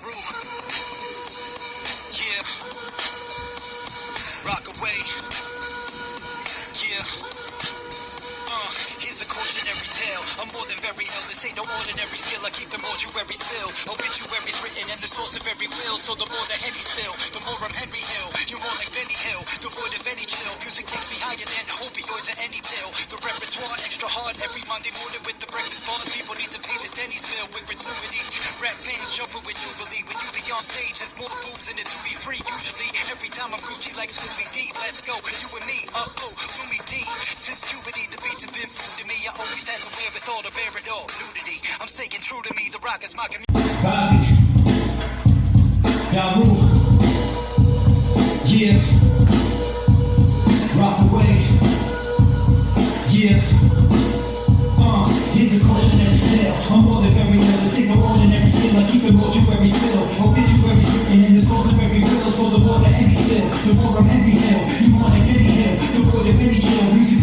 Rule. Yeah. Rock away. Yeah. Here's a cautionary tale. I'm more than very ill. This ain't no ordinary skill. I keep the mortuary still. Obituaries written and the source of every will. So the more the Henny spill, the more I'm Henry Hill. You're more like Benny Hill, devoid of any chill. Music takes me higher than opioids or any pill. The repertoire extra hard every Monday morning with the breakfast bars. People need to pay the Denny's bill with gratuity. Rap fans jumping with Jubilee. When you be on stage, there's more boobs than the duty free. Usually, every time I'm Gucci like Scooby D. Let's go, you and me, Loomy D. Since puberty, the beats have been food to me. I always had the wherewithal to bear it all. Nudity, I'm staying true to me. The rock is my community. Bobby, y'all rule. Yeah, rock away. Yeah, here's a cautionary tale. I'm more than very ill. This ain't no ordinary skill. I keep it mortuary still. Obituaries written in the source of every will. So the more the Henny spill, the more I'm Henry Hill. You more like Benny Hill, the road of any chill. Music